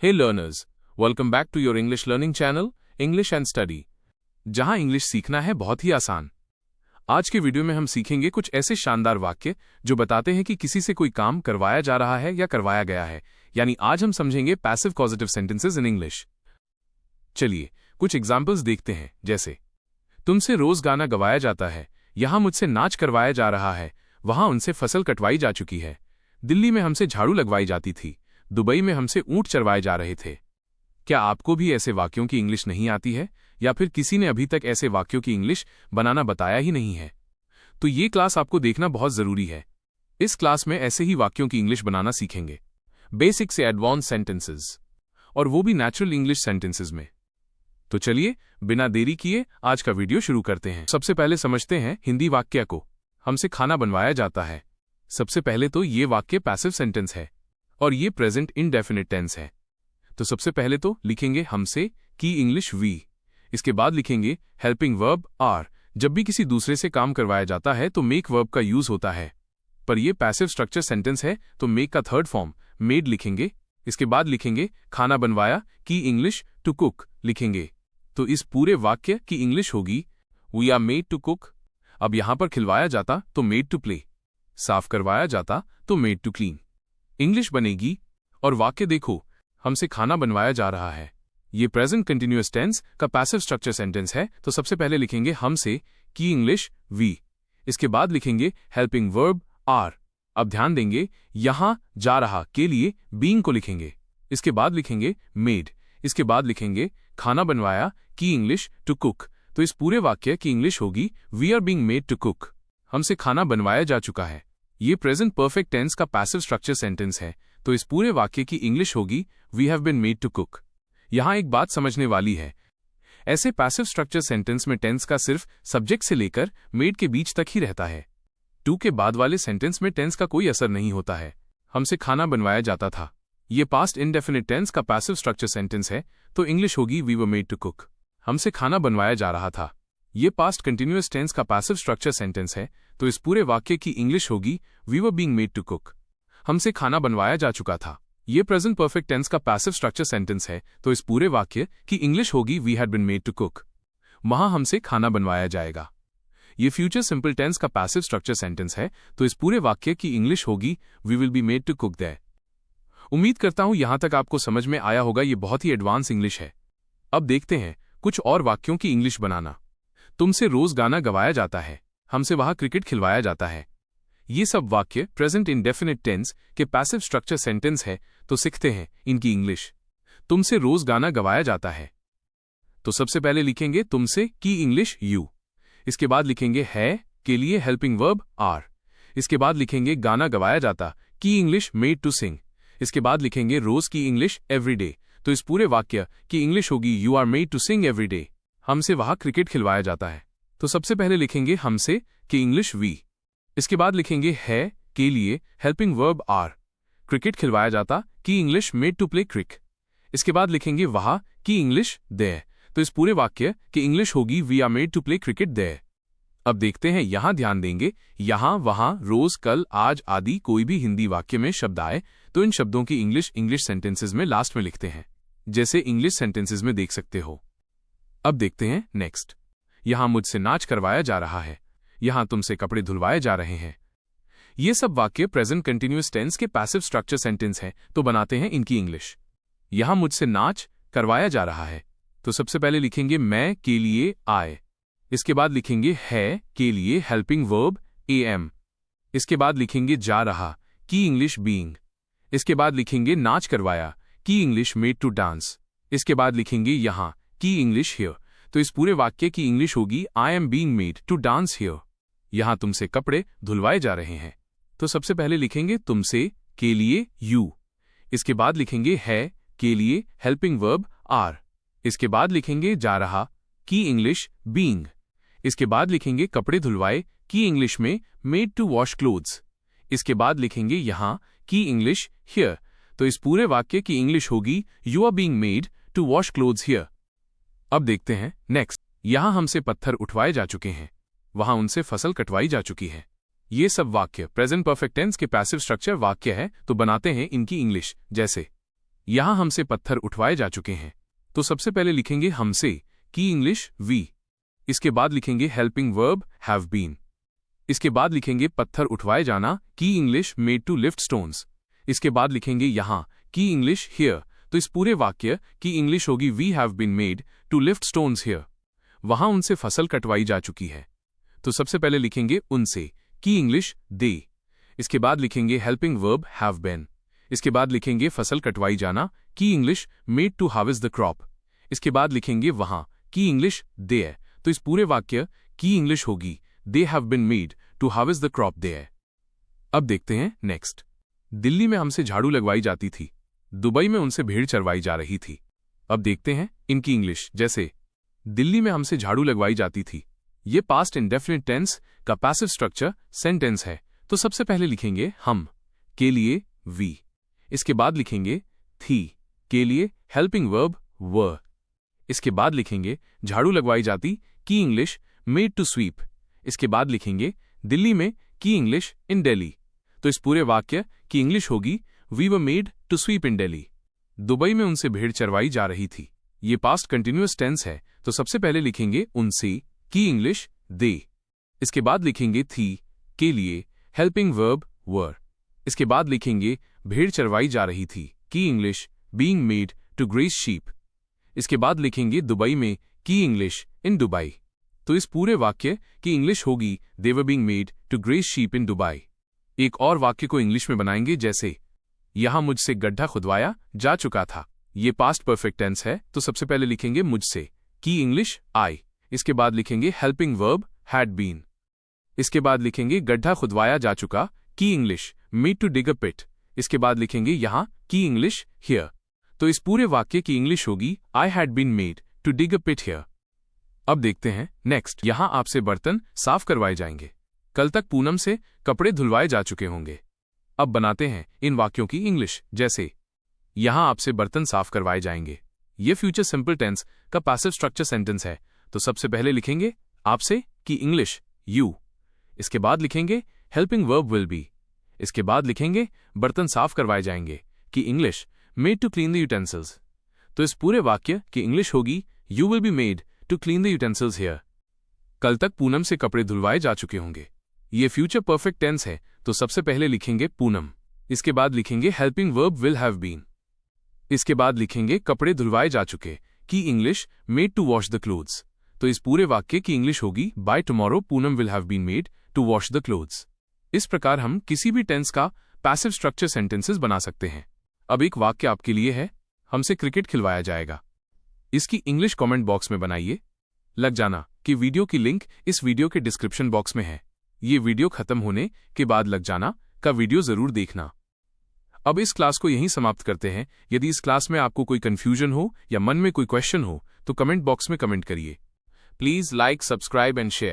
Hey learners, welcome back to your English learning channel, English and Study, जहां English सीखना है बहुत ही आसान। आज के वीडियो में हम सीखेंगे कुछ ऐसे शानदार वाक्य जो बताते हैं कि किसी से कोई काम करवाया जा रहा है या करवाया गया है, यानी आज हम समझेंगे passive causative sentences in English. चलिए कुछ एग्जाम्पल्स देखते हैं, जैसे तुमसे रोज गाना गवाया जाता है, यहां मुझसे नाच करवाया जा रहा है, वहां उनसे फसल कटवाई जा चुकी है, दिल्ली में हमसे झाड़ू लगवाई जाती थी, दुबई में हमसे ऊंट चरवाए जा रहे थे। क्या आपको भी ऐसे वाक्यों की इंग्लिश नहीं आती है, या फिर किसी ने अभी तक ऐसे वाक्यों की इंग्लिश बनाना बताया ही नहीं है? तो ये क्लास आपको देखना बहुत जरूरी है। इस क्लास में ऐसे ही वाक्यों की इंग्लिश बनाना सीखेंगे, बेसिक से एडवांस सेंटेंसेस, और वो भी नेचुरल इंग्लिश सेंटेंसेस में। तो चलिए बिना देरी किए आज का वीडियो शुरू करते हैं। सबसे पहले समझते हैं हिंदी वाक्य को। हमसे खाना बनवाया जाता है। सबसे पहले तो ये वाक्य पैसिव सेंटेंस है और ये प्रेजेंट इंडेफिनिट टेंस है। तो सबसे पहले तो लिखेंगे हमसे की इंग्लिश वी। इसके बाद लिखेंगे हेल्पिंग वर्ब आर। जब भी किसी दूसरे से काम करवाया जाता है तो मेक वर्ब का यूज होता है, पर यह पैसिव स्ट्रक्चर सेंटेंस है तो मेक का थर्ड फॉर्म मेड लिखेंगे। इसके बाद लिखेंगे खाना बनवाया की इंग्लिश टू कुक लिखेंगे। तो इस पूरे वाक्य की इंग्लिश होगी we are made to cook. अब यहां पर खिलवाया जाता तो मेड टू प्ले, साफ करवाया जाता तो मेड टू क्लीन। इंग्लिश बनेगी और वाक्य देखो, हमसे खाना बनवाया जा रहा है। ये प्रेजेंट कंटिन्यूअस टेंस का पैसिव स्ट्रक्चर सेंटेंस है। तो सबसे पहले लिखेंगे हमसे की इंग्लिश वी। इसके बाद लिखेंगे हेल्पिंग वर्ब आर। अब ध्यान देंगे यहां जा रहा के लिए बीइंग को लिखेंगे। इसके बाद लिखेंगे मेड। इसके बाद लिखेंगे खाना बनवाया की इंग्लिश टू कुक। तो इस पूरे वाक्य की इंग्लिश होगी we are being made to cook. हमसे खाना बनवाया जा चुका है। ये प्रेजेंट परफेक्ट टेंस का पैसिव स्ट्रक्चर सेंटेंस है। तो इस पूरे वाक्य की इंग्लिश होगी we have been made to cook. यहां एक बात समझने वाली है, ऐसे पैसिव स्ट्रक्चर सेंटेंस में टेंस का सिर्फ सब्जेक्ट से लेकर मेड के बीच तक ही रहता है। टू के बाद वाले सेंटेंस में टेंस का कोई असर नहीं होता है। हमसे खाना बनवाया जाता था, ये पास्ट इंडेफिनिट टेंस का पैसिव स्ट्रक्चर सेंटेंस है तो इंग्लिश होगी we were made to cook. हमसे खाना बनवाया जा रहा था, ये पास्ट कंटिन्यूअस टेंस का पैसिव स्ट्रक्चर सेंटेंस है तो इस पूरे वाक्य की इंग्लिश होगी we were being made to cook. हमसे खाना बनवाया जा चुका था, ये प्रेजेंट परफेक्ट टेंस का पैसिव स्ट्रक्चर सेंटेंस है तो इस पूरे वाक्य की इंग्लिश होगी we had been made to cook. वहां हमसे खाना बनवाया जाएगा, ये फ्यूचर सिंपल टेंस का पैसिव स्ट्रक्चर सेंटेंस है तो इस पूरे वाक्य की इंग्लिश होगी we will be made to cook there. उम्मीद करता हूं यहां तक आपको समझ में आया होगा। ये बहुत ही एडवांस इंग्लिश है। अब देखते हैं कुछ और वाक्यों की इंग्लिश बनाना। तुमसे रोज गाना गवाया जाता है, हमसे वहां क्रिकेट खिलवाया जाता है। ये सब वाक्य प्रेजेंट इंडेफिनिट टेंस के पैसिव स्ट्रक्चर सेंटेंस है तो सीखते हैं इनकी इंग्लिश। तुमसे रोज गाना गवाया जाता है, तो सबसे पहले लिखेंगे तुमसे की इंग्लिश यू। इसके बाद लिखेंगे है के लिए हेल्पिंग वर्ब आर। इसके बाद लिखेंगे गाना गवाया जाता की इंग्लिश मेड टू सिंग। इसके बाद लिखेंगे रोज की इंग्लिश एवरीडे। तो इस पूरे वाक्य की इंग्लिश होगी you are made to sing every day. हमसे वहां क्रिकेट खिलवाया जाता है, तो सबसे पहले लिखेंगे हमसे की इंग्लिश वी। इसके बाद लिखेंगे है के लिए हेल्पिंग वर्ब आर। क्रिकेट खिलवाया जाता की इंग्लिश मेड टू प्ले क्रिक। इसके बाद लिखेंगे वहां की इंग्लिश देयर। तो इस पूरे वाक्य की इंग्लिश होगी we are made to play cricket there. अब देखते हैं, यहां ध्यान देंगे यहां वहां रोज कल आज आदि कोई भी हिंदी वाक्य में शब्द आए तो इन शब्दों की इंग्लिश सेंटेंसेस में लास्ट में लिखते हैं, जैसे इंग्लिश सेंटेंसेस में देख सकते हो। अब देखते हैं नेक्स्ट। यहां मुझसे नाच करवाया जा रहा है, यहां तुमसे कपड़े धुलवाए जा रहे हैं। ये सब वाक्य प्रेजेंट कंटिन्यूअस टेंस के पैसिव स्ट्रक्चर सेंटेंस है तो बनाते हैं इनकी इंग्लिश। यहां मुझसे नाच करवाया जा रहा है, तो सबसे पहले लिखेंगे मैं के लिए आए। इसके बाद लिखेंगे है के लिए हेल्पिंग वर्ब एम। इसके बाद लिखेंगे जा रहा की इंग्लिश बीइंग। इसके बाद लिखेंगे नाच करवाया की इंग्लिश मेड टू डांस। इसके बाद लिखेंगे यहां की इंग्लिश हियर। तो इस पूरे वाक्य की इंग्लिश होगी I am being made to dance here. यहां तुमसे कपड़े धुलवाए जा रहे हैं, तो सबसे पहले लिखेंगे तुमसे के लिए यू। इसके बाद लिखेंगे है के लिए हेल्पिंग वर्ब आर। इसके बाद लिखेंगे जा रहा की इंग्लिश बीइंग। इसके बाद लिखेंगे कपड़े धुलवाए की इंग्लिश में मेड टू वॉश क्लोथ्स। इसके बाद लिखेंगे यहां की इंग्लिश हियर। तो इस पूरे वाक्य की इंग्लिश होगी you are being made to wash clothes here. अब देखते हैं नेक्स्ट। यहां हमसे पत्थर उठवाए जा चुके हैं, वहां उनसे फसल कटवाई जा चुकी है। ये सब वाक्य प्रेजेंट परफेक्ट टेंस के पैसिव स्ट्रक्चर वाक्य है तो बनाते हैं इनकी इंग्लिश, जैसे यहां हमसे पत्थर उठवाए जा चुके हैं, तो सबसे पहले लिखेंगे हमसे की इंग्लिश वी। इसके बाद लिखेंगे हेल्पिंग वर्ब हैव बीन। इसके बाद लिखेंगे पत्थर उठवाए जाना की English made to lift stones. इसके बाद लिखेंगे यहां की इंग्लिश हियर। तो इस पूरे वाक्य की इंग्लिश होगी we have been made to lift stones here. वहां उनसे फसल कटवाई जा चुकी है, तो सबसे पहले लिखेंगे उनसे की इंग्लिश दे। इसके बाद लिखेंगे हेल्पिंग वर्ब हैव बीन। इसके बाद लिखेंगे फसल कटवाई जाना की English made to harvest the crop. इसके बाद लिखेंगे वहां की इंग्लिश देयर। तो इस पूरे वाक्य की इंग्लिश होगी they have been made to harvest the crop there. अब देखते हैं नेक्स्ट। दिल्ली में हमसे झाड़ू लगवाई जाती थी, दुबई में उनसे भेड़ चरवाई जा रही थी। अब देखते हैं इनकी इंग्लिश। जैसे दिल्ली में हमसे झाड़ू लगवाई जाती थी, ये पास्ट इंडेफिनिट टेंस का पैसिव स्ट्रक्चर सेंटेंस है, तो सबसे पहले लिखेंगे हम के लिए वी। इसके बाद लिखेंगे थी के लिए हेल्पिंग वर्ब वर। इसके बाद लिखेंगे झाड़ू लगवाई जाती की इंग्लिश मेड टू स्वीप। इसके बाद लिखेंगे दिल्ली में की इंग्लिश इन दिल्ली। तो इस पूरे वाक्य की इंग्लिश होगी we were made to sweep in Delhi. Dubai में उनसे भेड़ चरवाई जा रही थी, ये पास्ट कंटिन्यूअस टेंस है, तो सबसे पहले लिखेंगे उनसे की इंग्लिश दे। इसके बाद लिखेंगे थी के लिए हेल्पिंग वर्ब वर। इसके बाद लिखेंगे भेड़ चरवाई जा रही थी की English being made to graze sheep. इसके बाद लिखेंगे दुबई में की इंग्लिश इन दुबई। तो इस पूरे वाक्य की इंग्लिश होगी they were being made to graze sheep in Dubai. एक और वाक्य को इंग्लिश में बनाएंगे, जैसे यहां मुझसे गड्ढा खुदवाया जा चुका था, ये पास्ट परफेक्ट टेंस है, तो सबसे पहले लिखेंगे मुझसे की इंग्लिश आई। इसके बाद लिखेंगे हेल्पिंग वर्ब हैड बीन। इसके बाद लिखेंगे गड्ढा खुदवाया जा चुका की English made to dig a पिट। इसके बाद लिखेंगे यहां की इंग्लिश हियर। तो इस पूरे वाक्य की इंग्लिश होगी I had been made to dig a pit here. अब देखते हैं नेक्स्ट। यहां आपसे बर्तन साफ करवाए जाएंगे, कल तक पूनम से कपड़े धुलवाए जा चुके होंगे। अब बनाते हैं इन वाक्यों की इंग्लिश। जैसे यहां आपसे बर्तन साफ करवाए जाएंगे, ये फ्यूचर सिंपल टेंस का पैसिव स्ट्रक्चर सेंटेंस है, तो सबसे पहले लिखेंगे आपसे की इंग्लिश यू। इसके बाद लिखेंगे हेल्पिंग वर्ब विल बी। इसके बाद लिखेंगे बर्तन साफ करवाए जाएंगे की English made to clean the utensils. तो इस पूरे वाक्य की इंग्लिश होगी you will be made to clean the utensils here. कल तक पूनम से कपड़े धुलवाए जा चुके होंगे, ये फ्यूचर परफेक्ट टेंस है, तो सबसे पहले लिखेंगे पूनम। इसके बाद लिखेंगे helping verb will have been. इसके बाद लिखेंगे कपड़े धुलवाए जा चुके की English made to wash the clothes. तो इस पूरे वाक्य की इंग्लिश होगी by tomorrow Poonam will have been made to wash the clothes. इस प्रकार हम किसी भी टेंस का पैसिव स्ट्रक्चर सेंटेंसेस बना सकते हैं। अब एक वाक्य आपके लिए है, हमसे क्रिकेट खिलवाया जाएगा। इसकी इंग्लिश कमेंट बॉक्स में बनाइए। लग जाना कि वीडियो की लिंक इस वीडियो के डिस्क्रिप्शन बॉक्स में है। ये वीडियो खत्म होने के बाद लग जाना का वीडियो जरूर देखना। अब इस क्लास को यहीं समाप्त करते हैं। यदि इस क्लास में आपको कोई कंफ्यूजन हो या मन में कोई क्वेश्चन हो तो कमेंट बॉक्स में कमेंट करिए। Please like, subscribe and share.